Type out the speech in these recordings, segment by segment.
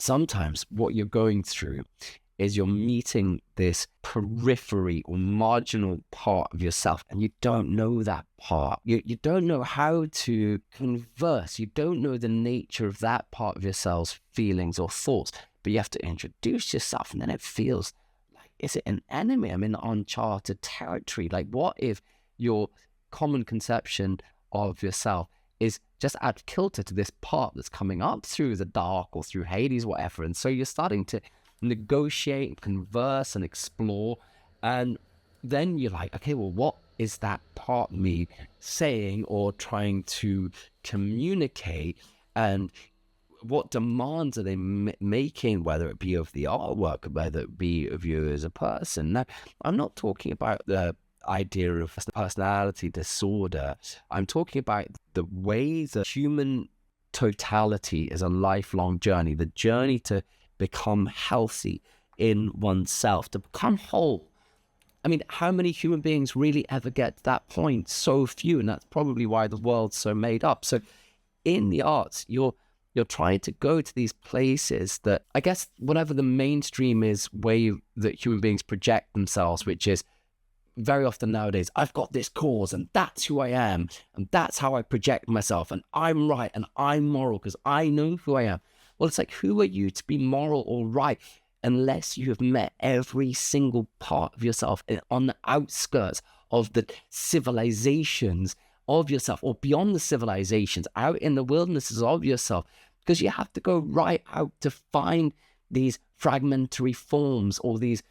sometimes what you're going through is you're meeting this periphery or marginal part of yourself, and you don't know that part. You don't know how to converse. You don't know the nature of that part of yourself's feelings or thoughts, but you have to introduce yourself, and then it feels like, is it an enemy? I'm in uncharted territory. Like, what if your common conception of yourself is just out of kilter to this part that's coming up through the dark or through Hades, whatever? And so you're starting to negotiate and converse and explore, and then you're like, okay, well, what is that part of me saying or trying to communicate, and what demands are they making, whether it be of the artwork, whether it be of you as a person? Now, I'm not talking about the idea of personality disorder. I'm talking about the way that human totality is a lifelong journey, the journey to become healthy in oneself, to become whole. I mean, how many human beings really ever get to that point? So few, and that's probably why the world's so made up. So in the arts, you're trying to go to these places that, I guess, whatever the mainstream is, way that human beings project themselves, which is very often nowadays, I've got this cause and that's who I am and that's how I project myself and I'm right and I'm moral because I know who I am. Well, it's like, who are you to be moral or right unless you have met every single part of yourself on the outskirts of the civilizations of yourself, or beyond the civilizations, out in the wildernesses of yourself? Because you have to go right out to find these fragmentary forms or these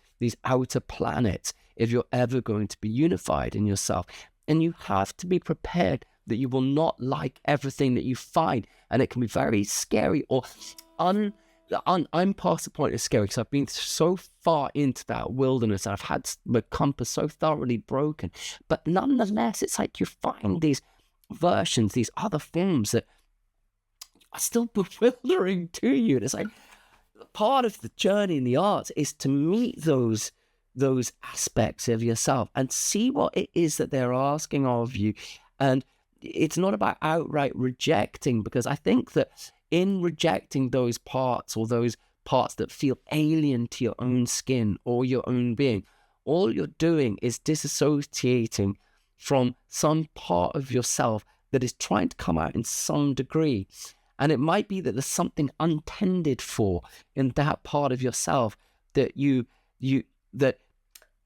outer planets if you're ever going to be unified in yourself. And you have to be prepared that you will not like everything that you find, and it can be very scary, or I'm past the point of scary because I've been so far into that wilderness and I've had my compass so thoroughly broken. But nonetheless, it's like you find these versions, these other forms that are still bewildering to you. And it's like, part of the journey in the arts is to meet those aspects of yourself and see what it is that they're asking of you. And it's not about outright rejecting, because I think that in rejecting those parts, or those parts that feel alien to your own skin or your own being, all you're doing is disassociating from some part of yourself that is trying to come out in some degree. And it might be that there's something untended for in that part of yourself that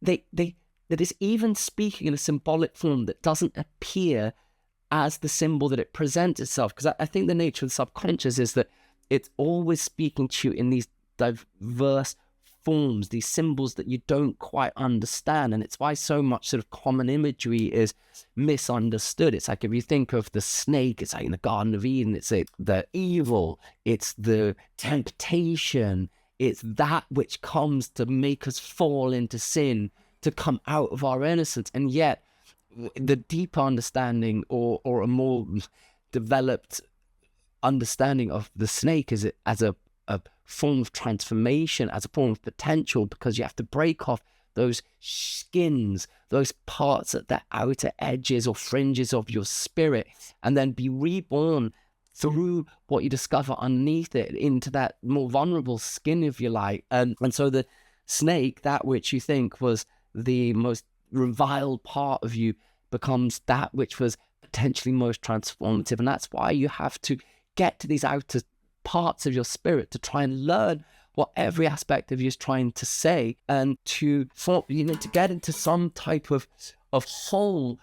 that is even speaking in a symbolic form that doesn't appear as the symbol that it presents itself. Because I think the nature of the subconscious is that it's always speaking to you in these diverse forms, these symbols that you don't quite understand. And it's why so much sort of common imagery is misunderstood. It's like, if you think of the snake, it's like in the Garden of Eden, it's the evil, it's the temptation, it's that which comes to make us fall into sin, to come out of our innocence. And yet the deeper understanding, or a more developed understanding of the snake is as a form of transformation, as a form of potential, because you have to break off those skins, those parts at the outer edges or fringes of your spirit, and then be reborn through what you discover underneath it into that more vulnerable skin, if you like. And so the snake, that which you think was the most reviled part of you, becomes that which was potentially most transformative. And that's why you have to get to these outer parts of your spirit to try and learn what every aspect of you is trying to say, and to get into some type of whole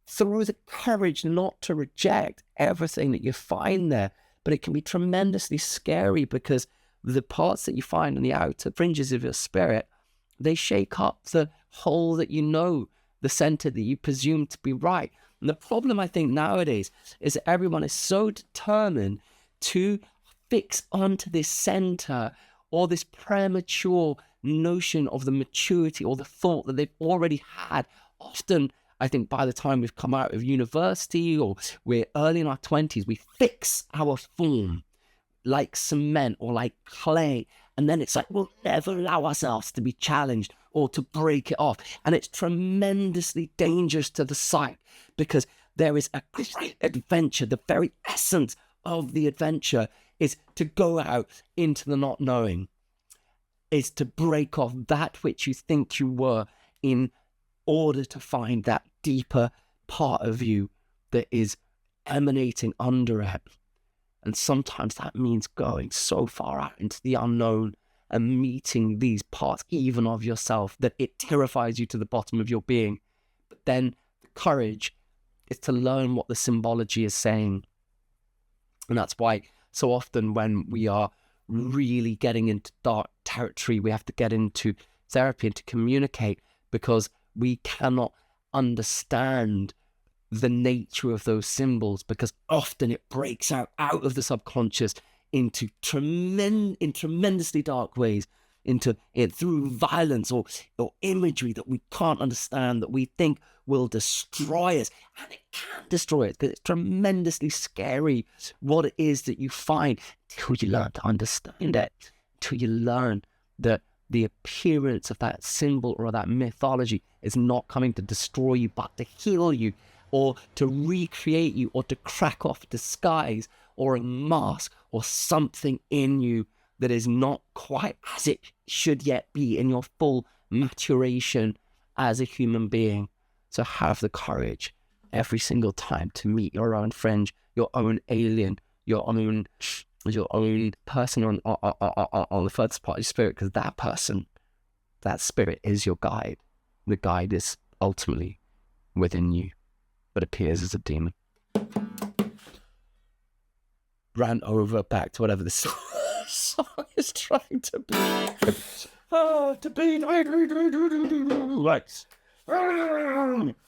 through the courage not to reject everything that you find there. But it can be tremendously scary, because the parts that you find on the outer fringes of your spirit, they shake up the whole that you know, the center that you presume to be right. And the problem, I think, nowadays is that everyone is so determined to fix onto this center, or this premature notion of the maturity or the thought that they've already had. Often, I think, by the time we've come out of university or we're early in our 20s, we fix our form like cement or like clay. And then it's like, we'll never allow ourselves to be challenged or to break it off. And it's tremendously dangerous to the psyche, because there is a great adventure, the very essence of the adventure is to go out into the not knowing, is to break off that which you think you were in order to find that deeper part of you that is emanating under it. And sometimes that means going so far out into the unknown and meeting these parts even of yourself that it terrifies you to the bottom of your being. But then the courage is to learn what the symbology is saying. And that's why so often when we are really getting into dark territory, we have to get into therapy and to communicate, because we cannot understand the nature of those symbols, because often it breaks out of the subconscious into tremendously dark ways, into it through violence or imagery that we can't understand, that we think will destroy us. And it can destroy us, because it's tremendously scary what it is that you find until you learn to understand it, until you learn that the appearance of that symbol or that mythology is not coming to destroy you, but to heal you, or to recreate you, or to crack off a disguise or a mask or something in you that is not quite as it should yet be in your full maturation as a human being. So have the courage every single time to meet your own friend, your own alien, your own person on the furthest part of your spirit, because that person, that spirit is your guide. The guide is ultimately within you, but appears as a demon. Ran over back to whatever the song is trying to be. To be right.